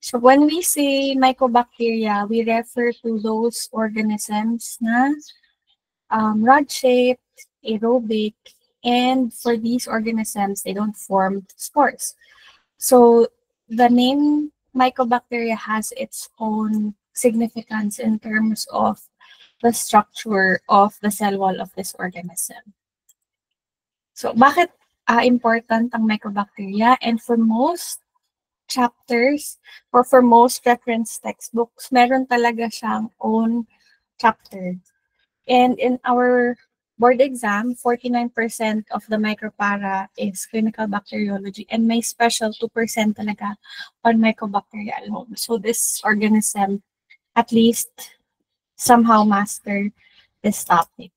So when we say mycobacteria, we refer to those organisms na rod-shaped, aerobic, and for these organisms, they don't form spores. So the name mycobacteria has its own significance in terms of the structure of the cell wall of this organism. So bakit important ang mycobacteria? And for most chapters or for most reference textbooks, meron talaga siyang own chapter. And in our board exam, 49% of the micropara is clinical bacteriology and may special 2% talaga on mycobacteria alone. So this organism at least somehow master this topic.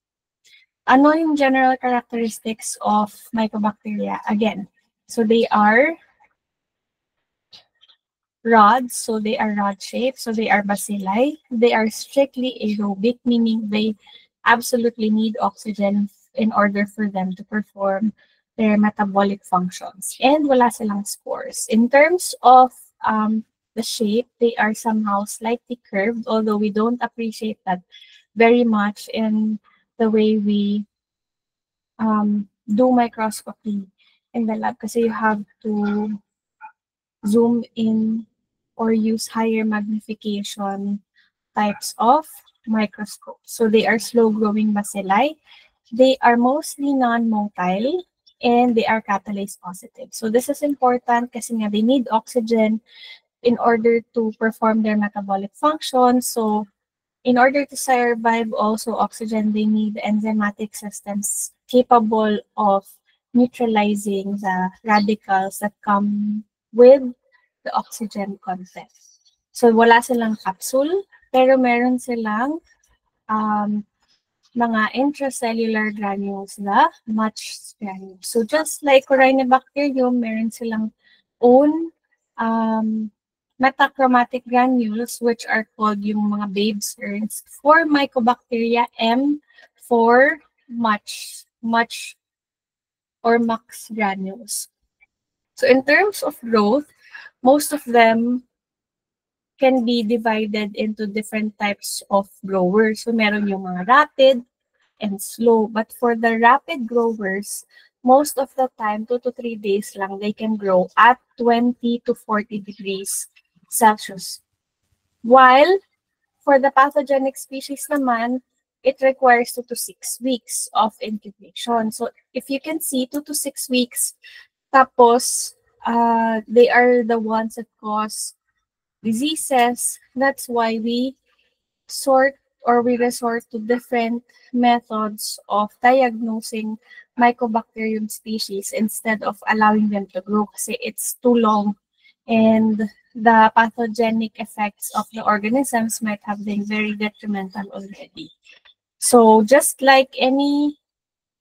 Ano yung general characteristics of mycobacteria? Again, so they are rods, so they are rod-shaped, so they are bacilli. They are strictly aerobic, meaning they absolutely need oxygen in order for them to perform their metabolic functions. And wala silang spores. In terms of the shape, they are somehow slightly curved, although we don't appreciate that very much in the way we do microscopy in the lab kasi you have to zoom in or use higher magnification types of microscopes. So they are slow-growing bacilli. They are mostly non-motile and they are catalase positive. So this is important kasi nga they need oxygen in order to perform their metabolic function. So in order to survive also oxygen, they need enzymatic systems capable of neutralizing the radicals that come with the oxygen content. So wala silang capsule, pero meron silang mga intracellular granules na Mutch's granules. So just like Corynebacterium, meron silang own metachromatic granules, which are called yung mga Babes urns. For Mycobacteria, M for Mutch or Mux granules. So in terms of growth, most of them can be divided into different types of growers. So meron yung mga rapid and slow. But for the rapid growers, most of the time, 2 to 3 days lang, they can grow at 20 to 40 degrees Celsius. While for the pathogenic species naman, it requires 2 to 6 weeks of incubation. So if you can see, 2 to 6 weeks, tapos they are the ones that cause diseases. That's why we resort to different methods of diagnosing Mycobacterium species instead of allowing them to grow kasi it's too long and the pathogenic effects of the organisms might have been very detrimental already. So just like any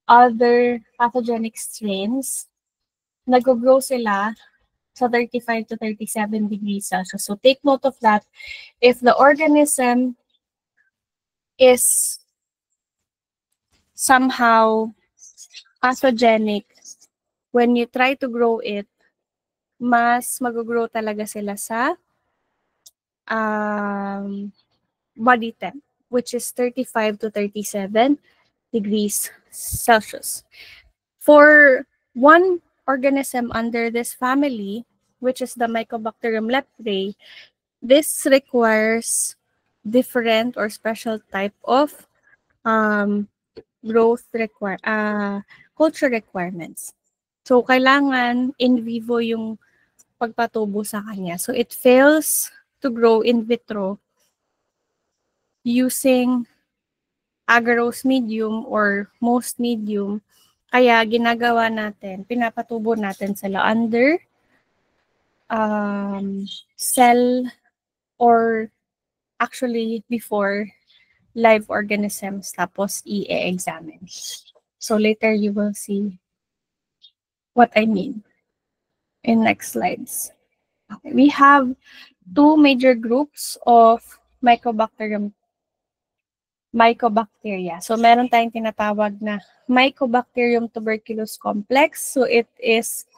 other pathogenic strains, nag-grow sila sa 35 to 37 degrees Celsius. So take note of that. If the organism is somehow pathogenic, when you try to grow it, mas mag-grow talaga sila sa body temp, which is 35 to 37 degrees Celsius. For one organism under this family, which is the Mycobacterium leprae, this requires different or special type of culture requirements. So, kailangan in vivo yung pagpatubo sa kanya. So, it fails to grow in vitro using agarose medium or most medium. Kaya ginagawa natin, pinapatubo natin sila under cell or actually before live organisms tapos i-examine. So later you will see what I mean in next slides. Okay, we have two major groups of Mycobacteria. So meron tayong tinatawag na Mycobacterium tuberculous complex. So it is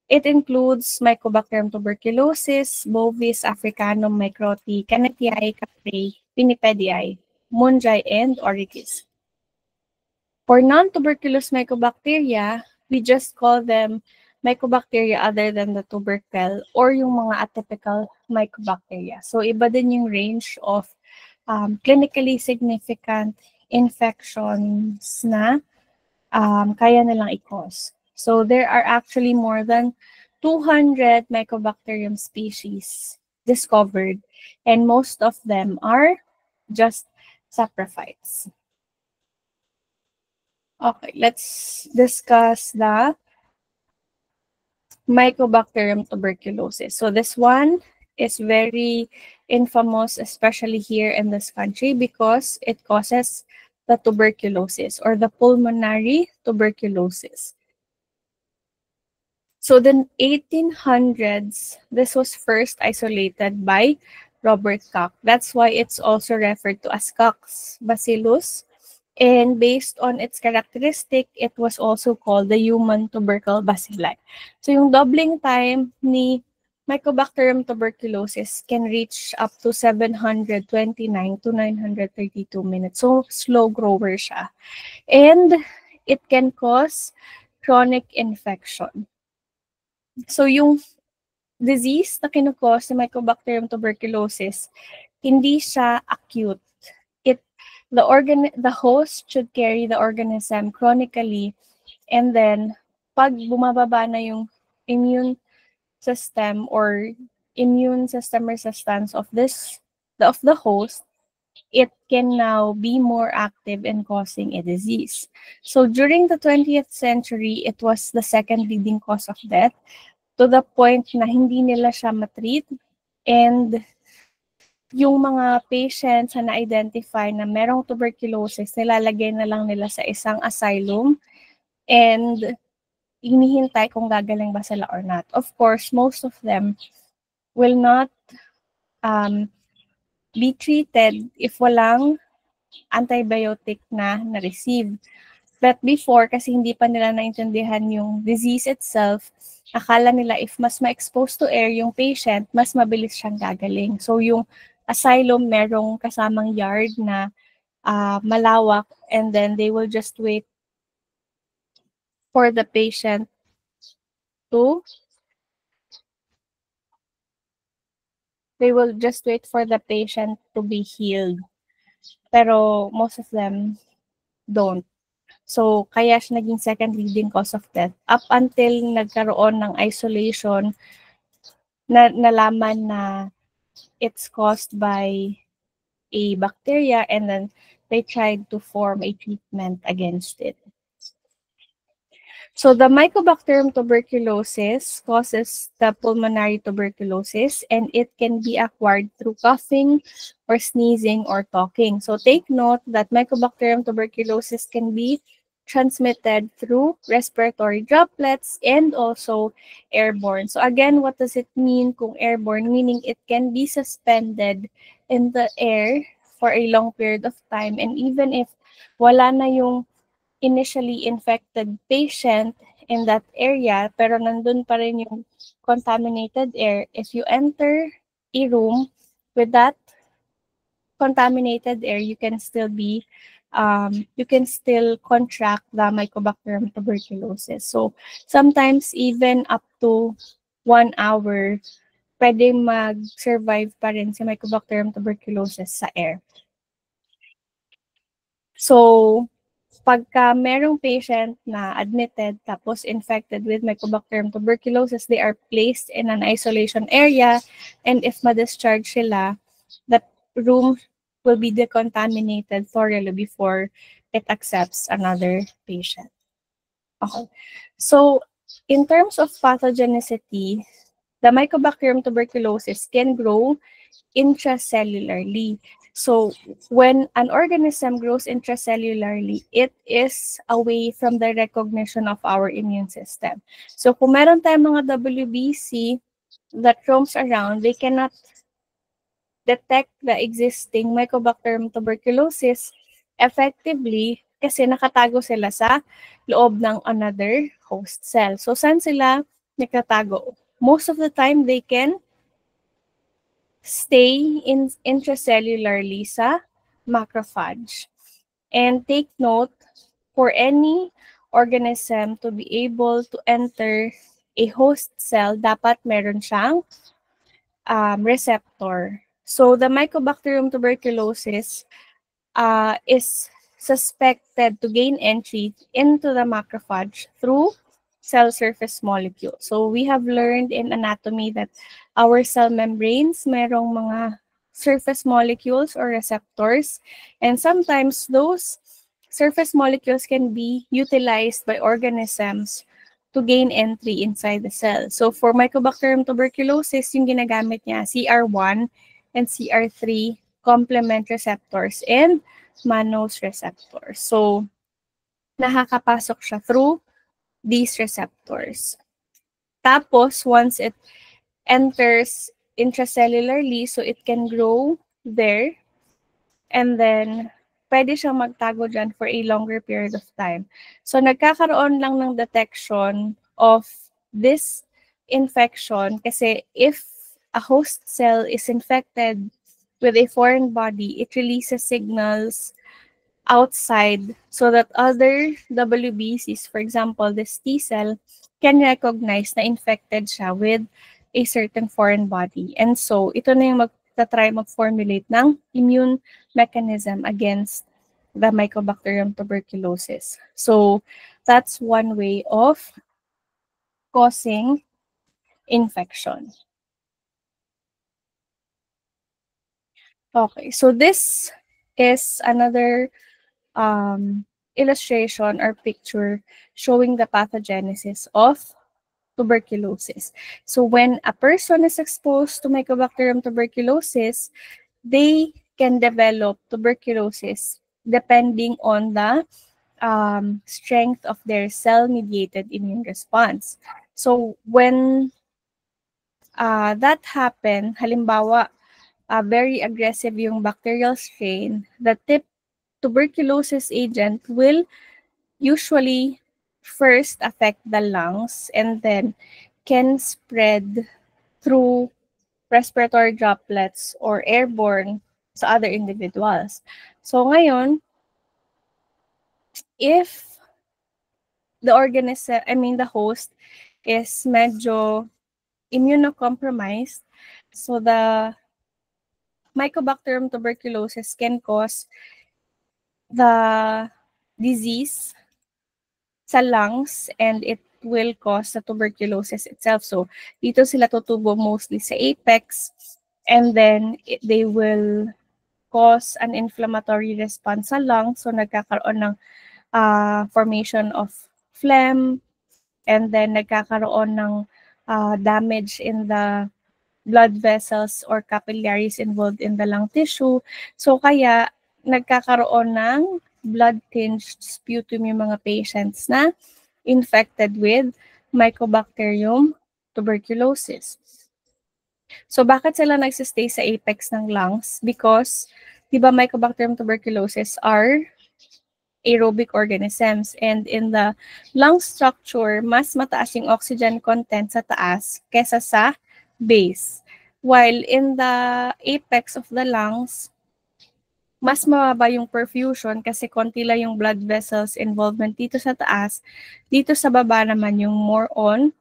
It includes Mycobacterium tuberculosis, Bovis africanum, microti, Candidii, caprei, Pinnipedii, Mungi, and Orchis. For non-tuberculous mycobacteria, we just call them mycobacteria other than the tubercle or yung mga atypical mycobacteria. So, iba din yung range of clinically significant infections na kaya nilang i-cause. So, there are actually more than 200 mycobacterium species discovered, and most of them are just saprophytes. Okay, let's discuss the Mycobacterium tuberculosis. So this one is very infamous, especially here in this country, because it causes the tuberculosis or the pulmonary tuberculosis. So the 1800s, this was first isolated by Robert Koch. That's why it's also referred to as Koch's bacillus. And based on its characteristic, it was also called the human tubercle bacilli. So yung doubling time ni Mycobacterium tuberculosis can reach up to 729 to 932 minutes. So slow grower siya. And it can cause chronic infection. So yung disease na kinukos ni Mycobacterium tuberculosis, hindi siya acute. The host should carry the organism chronically, and then pag bumababa na yung immune system or immune system resistance of the host, it can now be more active in causing a disease. So during the 20th century, it was the second leading cause of death, to the point na hindi nila siya matreat, and yung mga patients na na-identify na merong tuberculosis, nilalagay na lang nila sa isang asylum and hinihintay kung gagaling ba sila or not. Of course, most of them will not be treated if walang antibiotic na na-receive. But before, kasi hindi pa nila naintindihan yung disease itself, akala nila if mas ma-expose to air yung patient, mas mabilis siyang gagaling. So yung asylum, merong kasamang yard na malawak, and then they will just wait for the patient to be healed. Pero most of them don't. So, kaya siya naging second leading cause of death. Up until nagkaroon ng isolation, nalaman na it's caused by a bacteria, and then they tried to form a treatment against it. So the Mycobacterium tuberculosis causes the pulmonary tuberculosis, and it can be acquired through coughing or sneezing or talking. So take note that Mycobacterium tuberculosis can be transmitted through respiratory droplets and also airborne. So again, what does it mean kung airborne? Meaning it can be suspended in the air for a long period of time, and even if wala na yung initially infected patient in that area, pero nandun pa rin yung contaminated air, if you enter a room with that contaminated air, you can still contract the Mycobacterium tuberculosis. So sometimes even up to 1 hour, pwede mag-survive pa rin si Mycobacterium tuberculosis sa air. So pagka merong patient na admitted tapos infected with Mycobacterium tuberculosis, they are placed in an isolation area, and if ma-discharge sila, the room will be decontaminated thoroughly before it accepts another patient. Okay. So in terms of pathogenicity, the Mycobacterium tuberculosis can grow intracellularly. So when an organism grows intracellularly, it is away from the recognition of our immune system. So kung meron tayong mga WBC that roams around, they cannot detect the existing Mycobacterium tuberculosis effectively kasi nakatago sila sa loob ng another host cell. So saan sila nakatago. Most of the time, they can stay intracellularly sa macrophage. And take note, for any organism to be able to enter a host cell, dapat meron siyang receptor. So the Mycobacterium tuberculosis is suspected to gain entry into the macrophage through cell surface molecule. So we have learned in anatomy that our cell membranes merong mga surface molecules or receptors, and sometimes those surface molecules can be utilized by organisms to gain entry inside the cell. So for Mycobacterium tuberculosis, yung ginagamit niya CR1 and CR3 complement receptors and mannose receptors. So nakakapasok siya through these receptors. Tapos once it enters intracellularly, so it can grow there, and then pwede siyang magtago dyan for a longer period of time. So nagkakaroon lang ng detection of this infection kasi if a host cell is infected with a foreign body, it releases signals outside so that other WBCs, for example, this T cell, can recognize na infected siya with a certain foreign body. And so, ito na yung magta-try mag-formulate ng immune mechanism against the Mycobacterium tuberculosis. So, that's one way of causing infection. Okay, so this is another illustration or picture showing the pathogenesis of tuberculosis. So when a person is exposed to Mycobacterium tuberculosis, they can develop tuberculosis depending on the strength of their cell-mediated immune response. So when that happen, halimbawa, very aggressive yung bacterial strain, the tuberculosis agent will usually first affect the lungs and then can spread through respiratory droplets or airborne sa other individuals. So ngayon, if the host is medyo immunocompromised, so the Mycobacterium tuberculosis can cause the disease sa lungs and it will cause the tuberculosis itself. So, dito sila tutubo mostly sa apex, and then they will cause an inflammatory response sa lungs. So, nagkakaroon ng formation of phlegm, and then nagkakaroon ng damage in the blood vessels or capillaries involved in the lung tissue. So, kaya nagkakaroon ng blood-tinged sputum yung mga patients na infected with Mycobacterium tuberculosis. So, bakit sila nagsistay sa apex ng lungs? Because, di ba, Mycobacterium tuberculosis are aerobic organisms, and in the lung structure, mas mataas yung oxygen content sa taas kesa sa base. While in the apex of the lungs, mas mababa yung perfusion kasi konti lang yung blood vessels involvement dito sa taas. Dito sa baba naman yung more on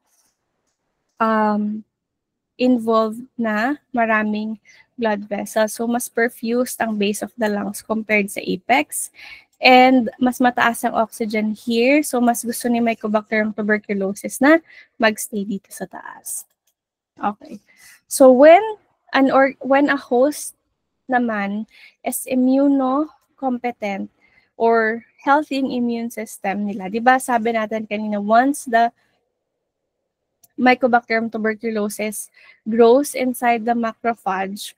involved na maraming blood vessels. So, mas perfused ang base of the lungs compared sa apex. And mas mataas ang oxygen here. So, mas gusto ni Mycobacterium tuberculosis na magstay dito sa taas. Okay. So, when a host naman is immunocompetent or healthy yung immune system nila, di ba sabi natin kanina, once the Mycobacterium tuberculosis grows inside the macrophage,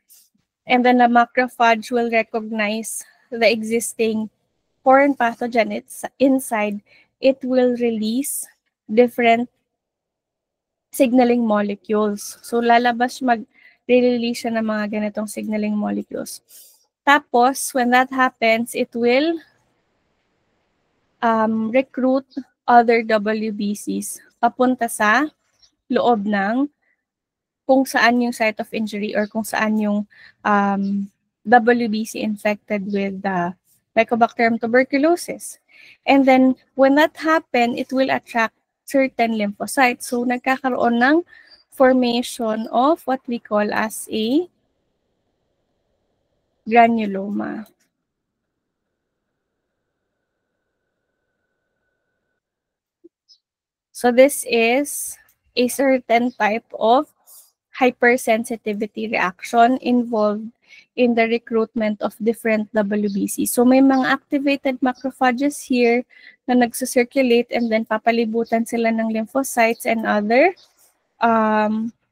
and then the macrophage will recognize the existing foreign pathogen inside, it will release different signaling molecules. So, lalabas mag-release siya ng mga ganitong signaling molecules. Tapos, when that happens, it will recruit other WBCs papunta sa loob ng kung saan yung site of injury or kung saan yung WBC infected with the Mycobacterium tuberculosis. And then when that happen, it will attract certain lymphocytes. So nagkakaroon ng formation of what we call as a granuloma. So this is a certain type of hypersensitivity reaction involved in the recruitment of different WBC. So may mga activated macrophages here na nagsa-circulate and then papalibutan sila ng lymphocytes and other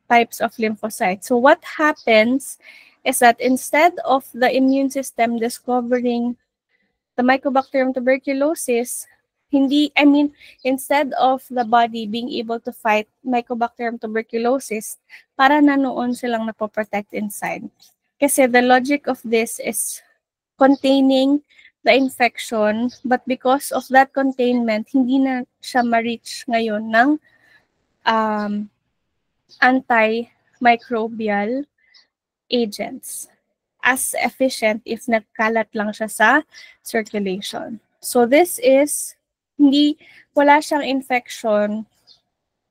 types of lymphocytes. So what happens is that instead of the immune system discovering the Mycobacterium tuberculosis, instead of the body being able to fight Mycobacterium tuberculosis, para na noon silang napoprotect inside. Kasi the logic of this is containing the infection, but because of that containment, hindi na siya ma-reach ngayon ng antimicrobial agents as efficient if nagkalat lang siya sa circulation. So this is, wala siyang infection,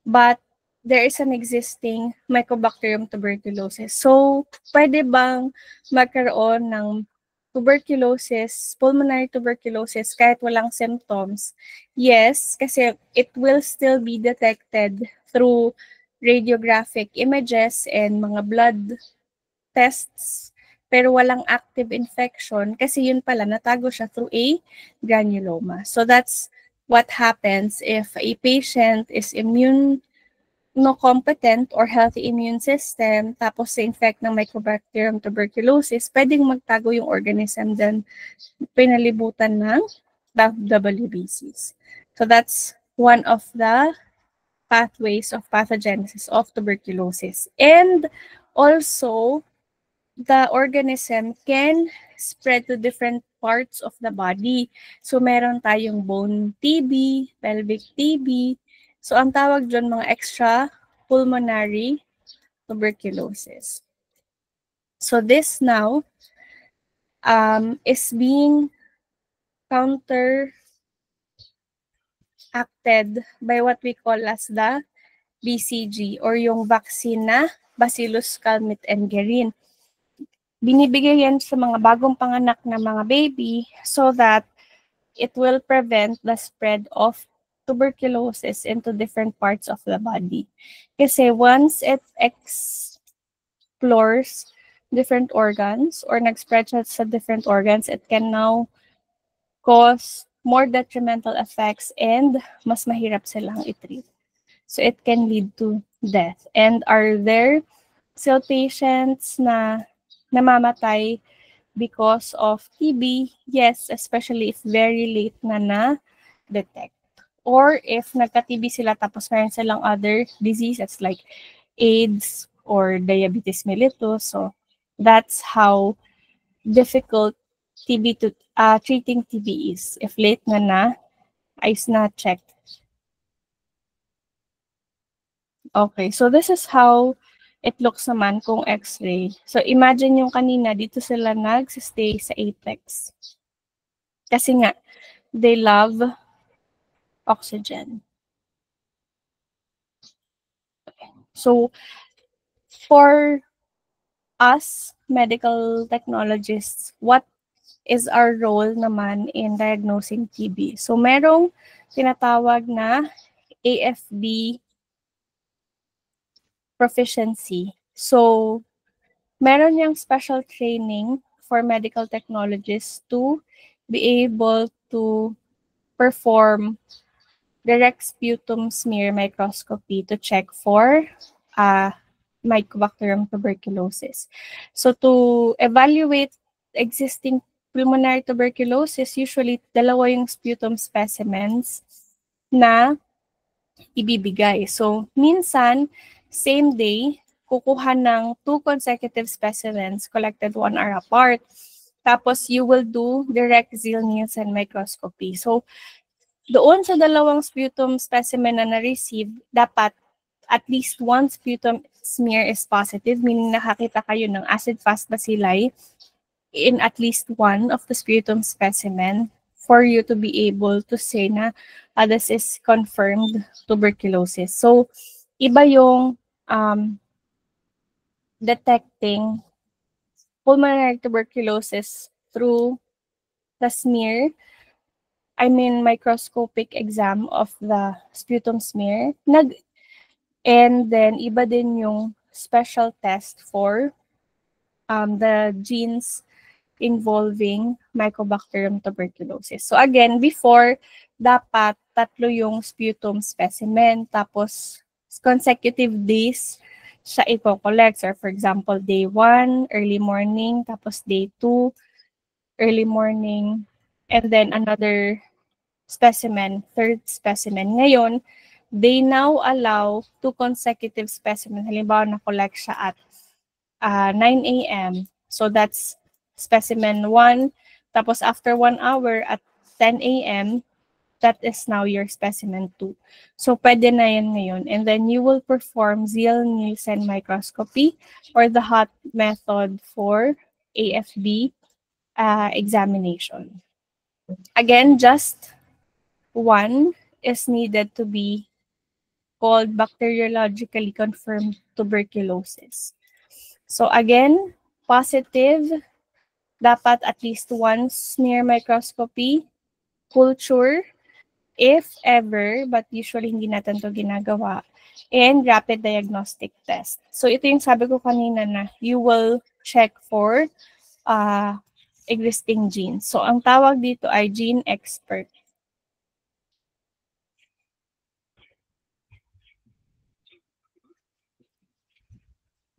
but there is an existing Mycobacterium tuberculosis. So, pwede bang magkaroon ng tuberculosis, pulmonary tuberculosis, kahit walang symptoms? Yes, kasi it will still be detected through radiographic images and mga blood tests, pero walang active infection kasi yun pala, natago siya through a granuloma. So that's what happens if a patient is competent or healthy immune system, tapos sa-infect ng Mycobacterium tuberculosis, pwedeng magtago yung organism dyan, pinalibutan ng WBCs. So that's one of the pathways of pathogenesis of tuberculosis. And also, the organism can spread to different parts of the body. So, meron tayong bone TB, pelvic TB. So, ang tawag dyan mga extra pulmonary tuberculosis. So, this now is being counteracted by what we call as the BCG or yung vaccine na Bacillus calmette-guerin. Binibigay yan sa mga bagong panganak na mga baby so that it will prevent the spread of tuberculosis into different parts of the body. Kasi once it explores different organs or nag-spread sa different organs, it can now cause more detrimental effects and mas mahirap silang i-treat. So it can lead to death. And are there still patients na namamatay because of TB? Yes, especially if very late na na-detect. Or if nagka-TB sila tapos meron silang other diseases like AIDS or diabetes mellitus. So that's how difficult treating TB is if late na is not checked. Okay, so this is how it looks naman kung X-ray. So imagine yung kanina, dito sila nag-stay sa apex. Kasi nga, they love oxygen. Okay. So for us, medical technologists, what is our role naman in diagnosing TB? So merong tinatawag na AFB proficiency. So meron yung special training for medical technologists to be able to perform direct sputum smear microscopy to check for Mycobacterium tuberculosis. So to evaluate existing pulmonary tuberculosis, usually dalawa yung sputum specimens na ibibigay. So minsan, same day, kukuha ng 2 consecutive specimens collected 1 hour apart. Tapos you will do direct Zeal-Nielsen microscopy. So doon sa dalawang sputum specimen na na-receive, dapat at least one sputum smear is positive, meaning nakakita kayo ng acid-fast bacilli in at least one of the sputum specimen for you to be able to say na this is confirmed tuberculosis. So, iba yung detecting pulmonary tuberculosis through the smear, microscopic exam of the sputum smear. And then, iba din yung special test for the genes involving Mycobacterium tuberculosis. So again, before, dapat tatlo yung sputum specimen, tapos consecutive days siya i-collect. So for example, day 1, early morning, tapos day 2, early morning, and then another specimen, third specimen. Ngayon, they now allow 2 consecutive specimen. Halimbawa, na-collect siya at 9 a.m. So that's specimen 1. Tapos after 1 hour at 10 a.m., that is now your specimen 2. So pwede na yan ngayon. And then you will perform Ziehl-Neelsen microscopy or the hot method for AFB examination. Again, just one is needed to be called bacteriologically confirmed tuberculosis. So again, positive, dapat at least one smear microscopy, culture, if ever, but usually hindi natin to ginagawa, and rapid diagnostic test. So ito yung sabi ko kanina na you will check for existing genes. So ang tawag dito ay gene expert.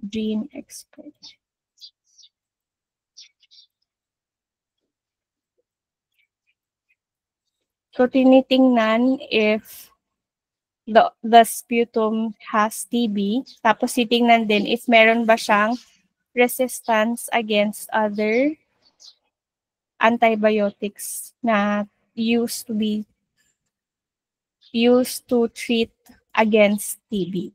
Gene expert. So tinitingnan if the sputum has TB, tapos titingnan din if meron ba siyang resistance against other antibiotics na used to treat against TB.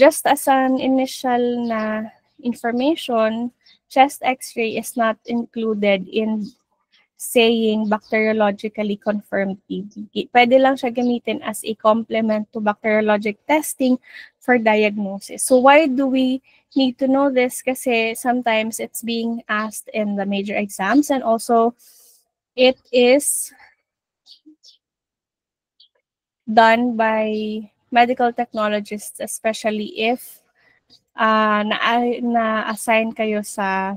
Just as an initial na information, chest X-ray is not included in saying bacteriologically confirmed TB. Pwede lang siya gamitin as a complement to bacteriologic testing for diagnosis. So why do we need to know this? Kasi sometimes it's being asked in the major exams, and also it is done by medical technologists, especially if na-assign kayo sa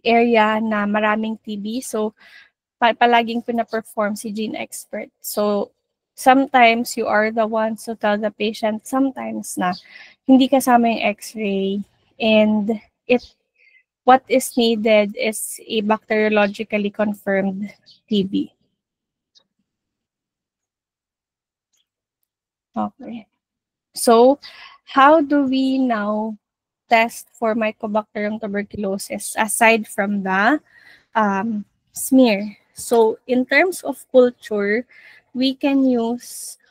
area na maraming TB. So, palaging pina-perform si gene expert. So, sometimes you are the ones to tell the patient, sometimes na hindi kasama yung x-ray, and what is needed is a bacteriologically confirmed TB. Okay. So, how do we now test for Mycobacterium tuberculosis aside from the smear? So, in terms of culture, we can use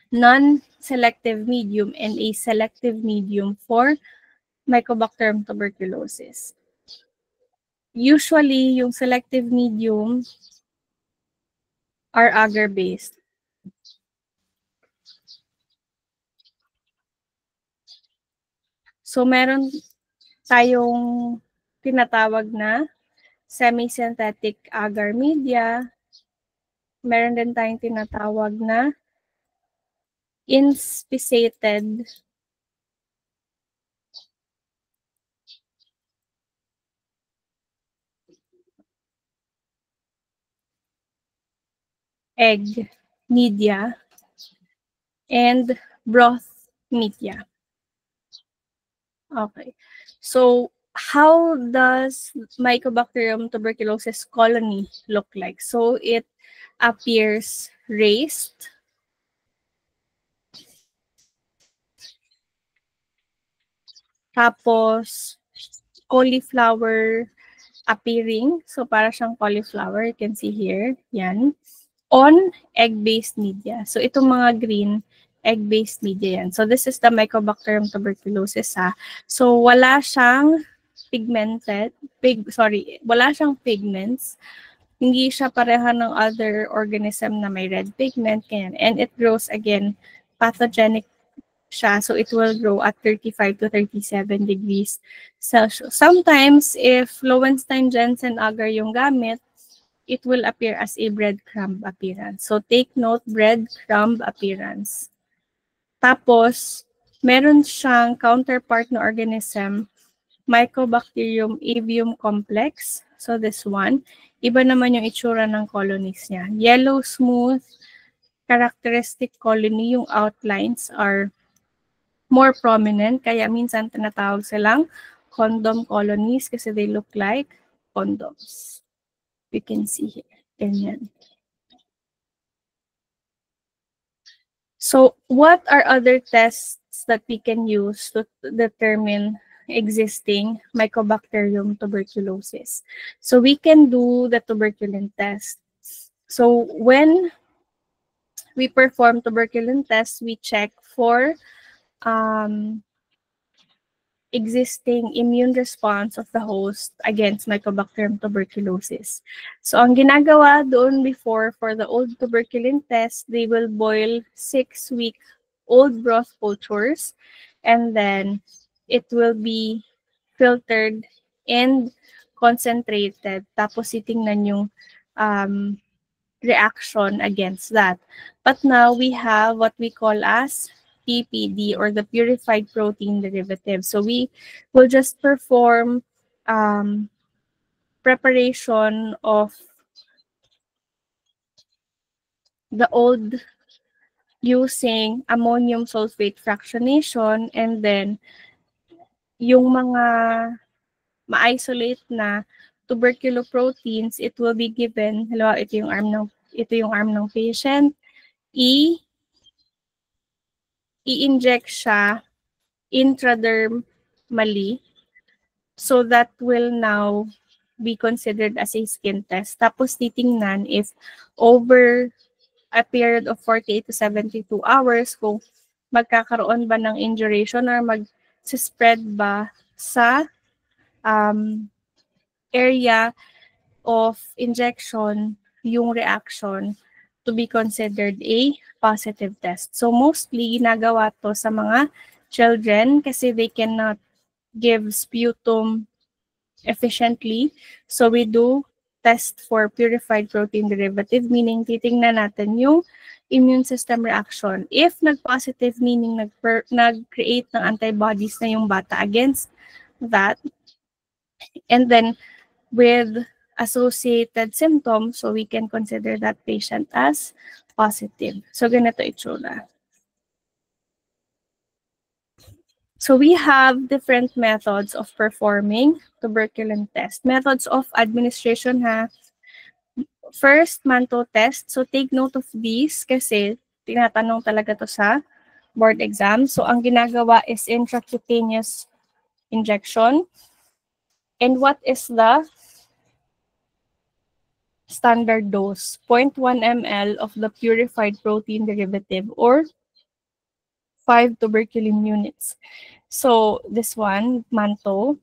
non-selective medium and a selective medium for Mycobacterium tuberculosis. Usually, yung selective medium are agar-based. So, meron tayong tinatawag na semi-synthetic agar media. Meron din tayong tinatawag na inspissated egg media and broth media. Okay. So, how does Mycobacterium tuberculosis colony look like? So, it appears raised. Tapos, cauliflower appearing. So, para siyang cauliflower. You can see here. Yan. on egg-based media. So itong mga green, egg-based media yan. So this is the Mycobacterium tuberculosis ha. So wala siyang wala siyang pigments. Hindi siya pareha ng other organism na may red pigment. Ganyan. And it grows again, pathogenic siya. So it will grow at 35 to 37 degrees Celsius. Sometimes, if Lowenstein-Jensen agar yung gamit, it will appear as a breadcrumb appearance. So take note, breadcrumb appearance. Tapos, meron siyang counterpart na organism, Mycobacterium avium complex. So this one, iba naman yung itsura ng colonies niya. Yellow, smooth, characteristic colony, yung outlines are more prominent. Kaya minsan tinatawag silang condom colonies kasi they look like condoms. You can see here. Ganyan. So what are other tests that we can use to determine existing Mycobacterium tuberculosis? So we can do the tuberculin test. So when we perform tuberculin tests, we check for existing immune response of the host against Mycobacterium tuberculosis. So ang ginagawa doon before for the old tuberculin test, they will boil 6-week old broth cultures and then it will be filtered and concentrated. Tapos titingnan yung reaction against that. But now we have what we call as PPD or the purified protein derivative. So we will just perform preparation of the old using ammonium sulfate fractionation and then yung mga ma-isolate na tuberculoproteins, it will be given, halimbawa ito yung arm ng patient, i-inject siya intradermally. So that will now be considered as a skin test. Tapos titingnan if over a period of 48 to 72 hours kung magkakaroon ba ng induration or mag-spread ba sa area of injection yung reaction to be considered a positive test. So mostly ginagawa to sa mga children kasi they cannot give sputum efficiently. So we do test for purified protein derivative, meaning titingnan natin yung immune system reaction. If nag-positive, meaning nag-create ng antibodies na yung bata against that. And then with associated symptoms, so we can consider that patient as positive. So ganito itsura. So we have different methods of performing tuberculin test. Methods of administration ha. First, Mantoux test. So take note of these kasi tinatanong talaga to sa board exam. So ang ginagawa is intracutaneous injection. And what is the standard dose? 0.1 ml of the purified protein derivative or 5 tuberculin units. So this one, Mantoux,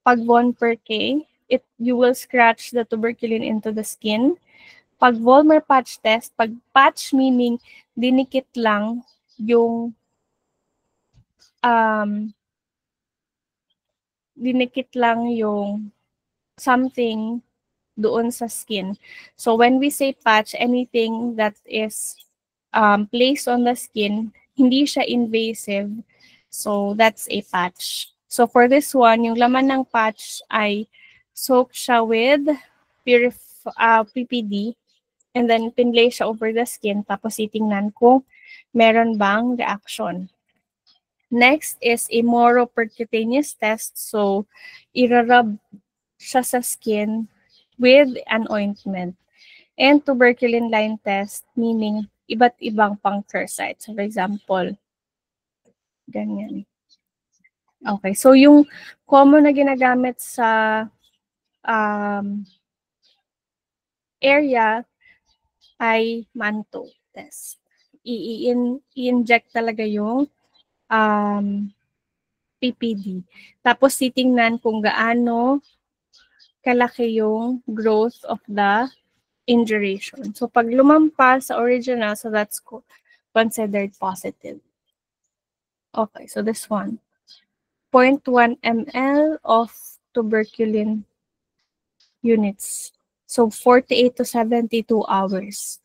pag 1 per K, you will scratch the tuberculin into the skin. Pag Volmer patch test, pag patch meaning dinikit lang yung something doon sa skin. So when we say patch, anything that is placed on the skin, hindi siya invasive. So that's a patch. So for this one, yung laman ng patch ay soaked siya with PPD and then pinlay siya over the skin tapos titingnan kung meron bang reaction. Next is a moropercutaneous test. So irarub siya sa skin with an ointment. And tuberculin line test, meaning iba't ibang puncture sites. So for example, ganyan. Okay, so yung common na ginagamit sa area I-Manto test. I-inject talaga yung PPD. Tapos titingnan kung gaano kalaki yung growth of the induration. So pag lumampas sa original, so that's considered positive. Okay, so this one. 0.1 ml of tuberculin units. So 48 to 72 hours.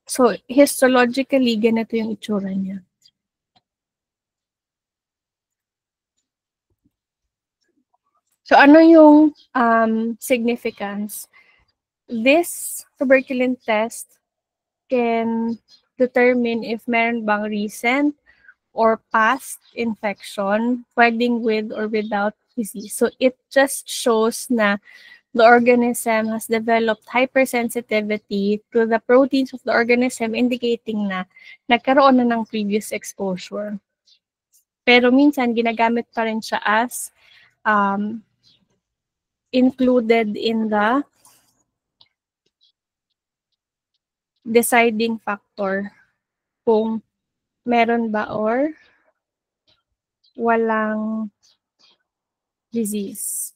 So histologically, ganito yung itsura niya. So ano yung significance? This tuberculin test can determine if meron bang recent or past infection, pwedeng with or without disease. So it just shows na the organism has developed hypersensitivity to the proteins of the organism, indicating na nagkaroon na ng previous exposure. Pero minsan, ginagamit pa rin siya as included in the deciding factor kung meron ba or walang disease.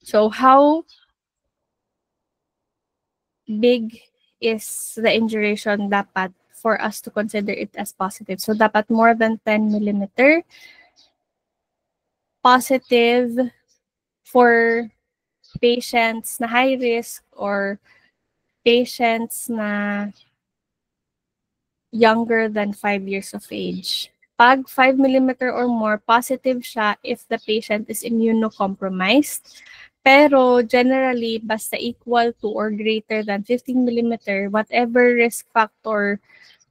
So how big is the induration dapat for us to consider it as positive? So dapat more than 10 millimeter. Positive for patients na high risk or patients na younger than 5 years of age. Pag 5 millimeter or more, positive siya if the patient is immunocompromised. Pero generally, basta equal to or greater than 15 millimeter, whatever risk factor,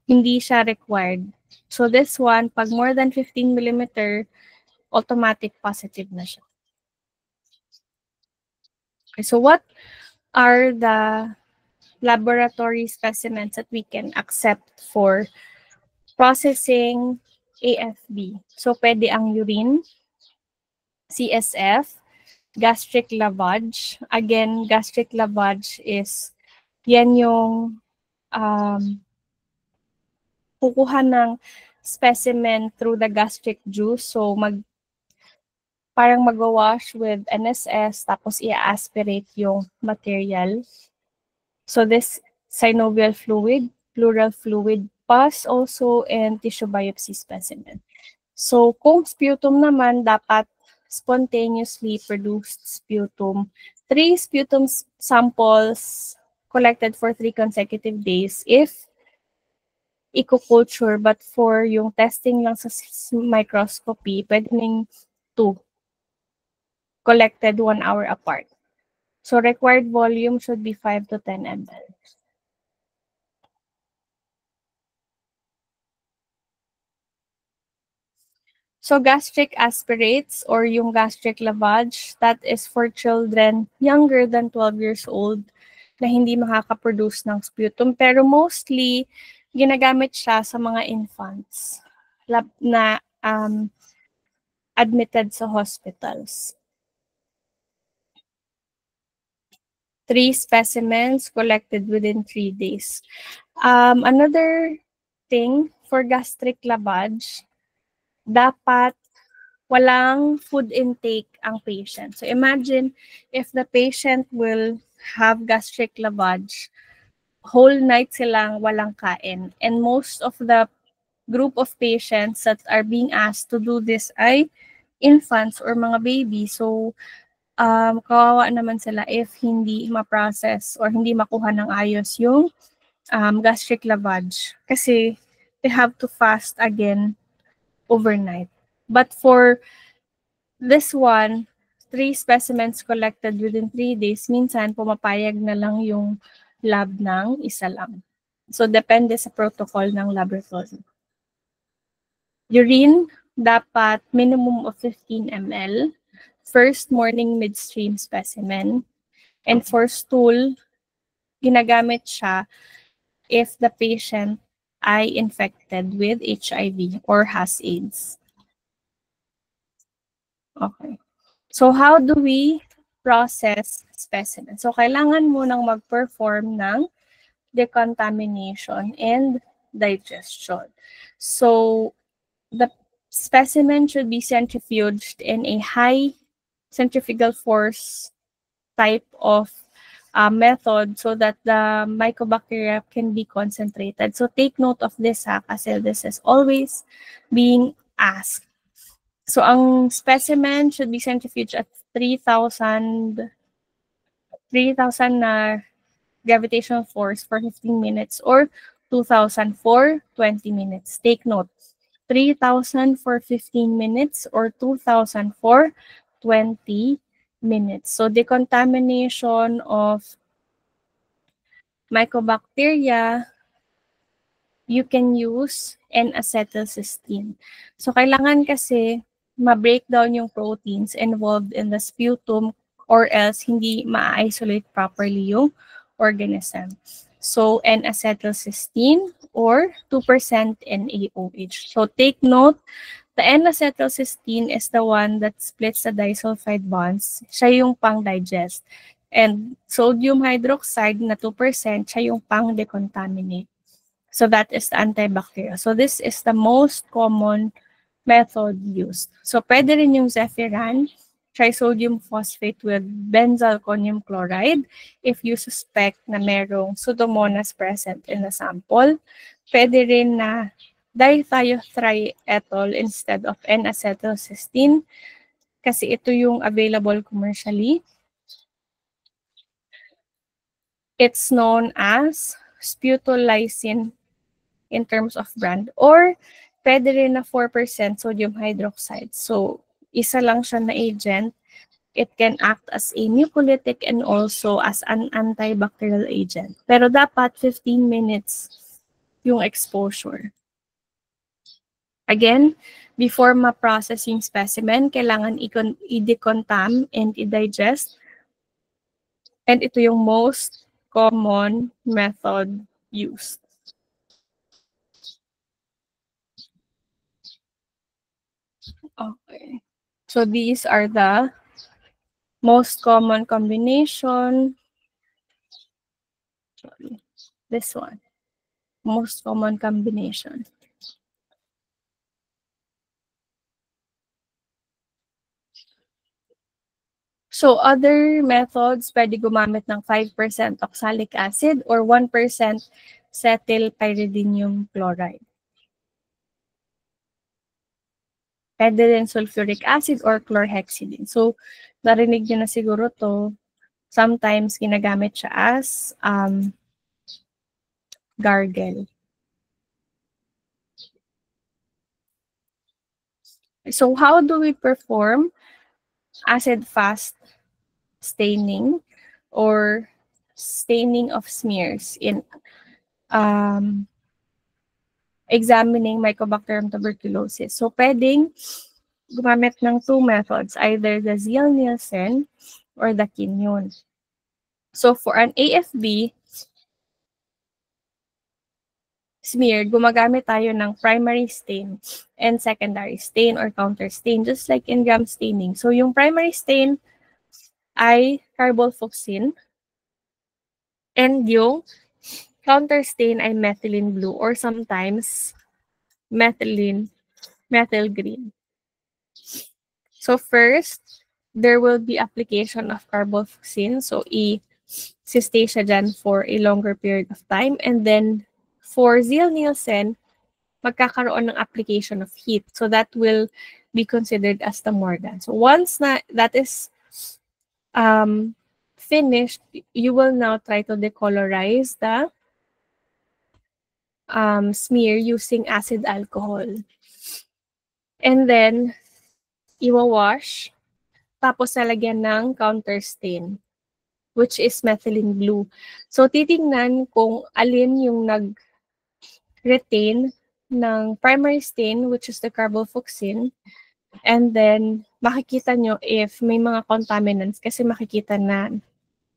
hindi siya required. So this one, pag more than 15 millimeter, automatic positive na siya. Okay, so what are the laboratory specimens that we can accept for processing AFB? So pwede ang urine, CSF, gastric lavage. Again, gastric lavage is yan yung kukuha ng specimen through the gastric juice. So parang mag-wash with NSS tapos i-aspirate yung material. So this synovial fluid, pleural fluid, pus also, and tissue biopsy specimen. So kung sputum naman, dapat spontaneously produced sputum. 3 sputum samples collected for 3 consecutive days if eco-culture, but for yung testing lang sa microscopy, pwede ning 2 collected 1 hour apart. So required volume should be 5 to 10 ml. So gastric aspirates or yung gastric lavage, that is for children younger than 12 years old na hindi makaka-produce ng sputum. Pero mostly, ginagamit siya sa mga infants na admitted sa hospitals. 3 specimens collected within 3 days. Another thing for gastric lavage, dapat walang food intake ang patient. So imagine if the patient will have gastric lavage, whole night silang walang kain. And most of the group of patients that are being asked to do this ay infants or mga baby. So kawawa naman sila if hindi ma-process or hindi makuha ng ayos yung gastric lavage. Kasi they have to fast again overnight. But for this one, 3 specimens collected within 3 days, minsan pumapayag na lang yung lab ng isa lang. So depende sa protocol ng laboratory. Urine, dapat minimum of 15 ml. First morning midstream specimen. And for stool, ginagamit siya if the patient ay infected with HIV or has AIDS. Okay. So how do we process specimen? So kailangan mo nang mag-perform ng decontamination and digestion. So the specimen should be centrifuged in a high centrifugal force type of method so that the mycobacteria can be concentrated. So take note of this kasi this is always being asked. So ang specimen should be centrifuged at 3,000 gravitational force for 15 minutes or 2,000 for 20 minutes. Take note, 3,000 for 15 minutes or 2,000 for 20 minutes. So decontamination of mycobacteria, you can use N-acetylcysteine. So kailangan kasi ma-breakdown yung proteins involved in the sputum or else hindi ma-isolate properly yung organism. So N-acetylcysteine or 2% NaOH. So take note, the N-acetylcysteine is the one that splits the disulfide bonds. Siya yung pang-digest. And sodium hydroxide na 2%, siya yung pang-decontaminate. So that is the antibacterial. So this is the most common method used. So pwede rin yung Zephyran, trisodium phosphate with benzalkonium chloride if you suspect na merong Pseudomonas present in the sample. Pwede rin na dithiothiethyl instead of N-acetylcysteine kasi ito yung available commercially. It's known as sputolysin in terms of brand. Or pwede rin na 4% sodium hydroxide. So isa lang siya na agent. It can act as a mucolytic and also as an antibacterial agent. Pero dapat 15 minutes yung exposure. Again, before ma-process yung specimen, kailangan i-decontam and i-digest. And ito yung most common method used. Okay. So these are the most common combination. Sorry. This one. Most common combination. So other methods, pwede gumamit ng 5% oxalic acid or 1% cetylpyridinium chloride. Pwede rin sulfuric acid or chlorhexidine. So narinig niyo na siguro to. Sometimes ginagamit siya as gargle. So how do we perform acid-fast staining or staining of smears in examining Mycobacterium tuberculosis? So pwedeng gumamit ng two methods, either the Ziehl-Neelsen or the Quinyon. So for an AFB smear, gumagamit tayo ng primary stain and secondary stain or counter stain, just like in gram staining. So yung primary stain ay carbolfuchsin and yung counter stain ay methylene blue or sometimes methyl green. So first, there will be application of carbolfuchsin. So i-stay siya dyan for a longer period of time. And then for Ziehl-Neelsen, magkakaroon ng application of heat. So that will be considered as the Morgan. So once that is finished, you will now try to decolorize the smear using acid alcohol. And then, iwa-wash, tapos lalagyan ng counter stain, which is methylene blue. So titingnan kung alin yung nag-retain ng primary stain, which is the carbolfuchsin. And then, makikita nyo if may mga contaminants kasi makikita na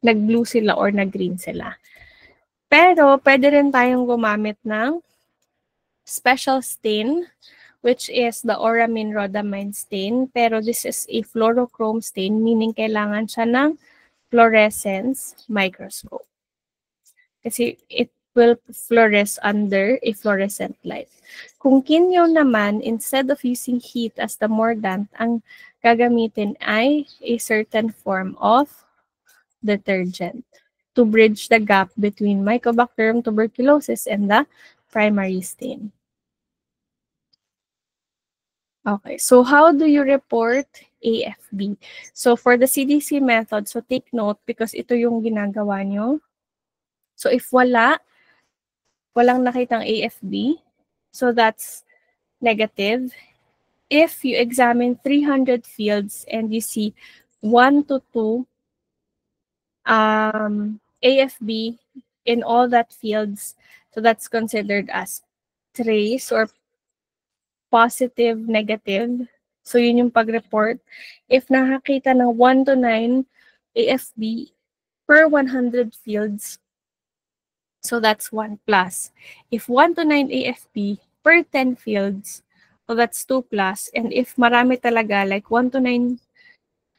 nag-blue sila or nag-green sila. Pero, pwede rin tayong gumamit ng special stain which is the Oramine rhodamine stain. Pero this is a fluorochrome stain, meaning kailangan siya ng fluorescence microscope. Kasi it will fluoresce under a fluorescent light. Kung kinyo naman, instead of using heat as the mordant, ang gagamitin ay a certain form of detergent to bridge the gap between Mycobacterium tuberculosis and the primary stain. Okay, so how do you report AFB? So for the CDC method, so take note because ito yung ginagawa nyo. So if walang nakitang AFB, so that's negative. If you examine 300 fields and you see 1 to 2 AFB in all that fields, so that's considered as trace or positive, negative. So yun yung pag-report. If nakakita ng 1 to 9 AFB per 100 fields, so that's 1 plus. If 1 to 9 AFB per 10 fields, so that's 2 plus. And if marami talaga, like 1 to 9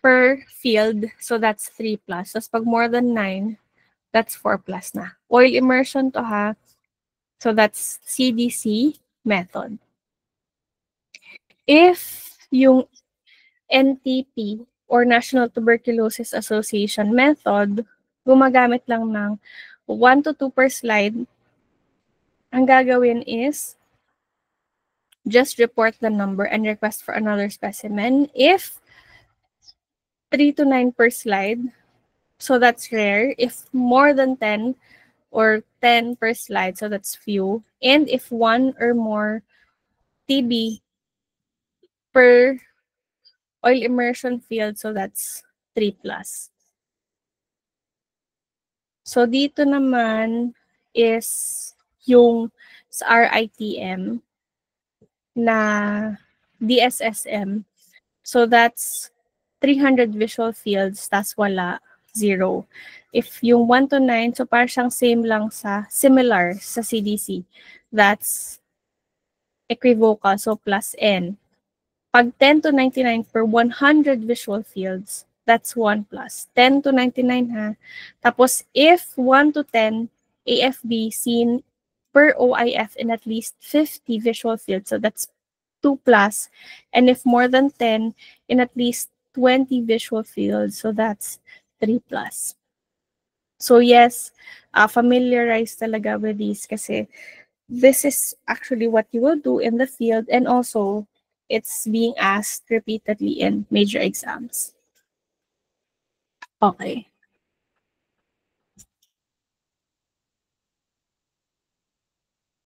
per field, so that's 3 plus. So pag more than 9, that's 4 plus na. Oil immersion to ha. So that's CDC method. If yung NTP or National Tuberculosis Association method, gumagamit lang ng 1 to 2 per slide, ang gagawin is just report the number and request for another specimen. If 3 to 9 per slide, so that's rare. If more than 10 or 10 per slide, so that's few. And if 1 or more TB per oil immersion field, so that's 3 plus. So dito naman is yung sa RITM na DSSM. So that's 300 visual fields, tas wala, 0. If yung 1 to 9, so parang siyang similar sa CDC. That's equivocal, so plus N. Pag 10 to 99 per 100 visual fields, that's 1 plus. 10 to 99 ha. Tapos if 1 to 10 AFB seen per OIF in at least 50 visual fields, so that's 2 plus. And if more than 10 in at least 20 visual fields, so that's 3 plus. So yes, familiarize talaga with these kasi this is actually what you will do in the field, and also it's being asked repeatedly in major exams. Okay.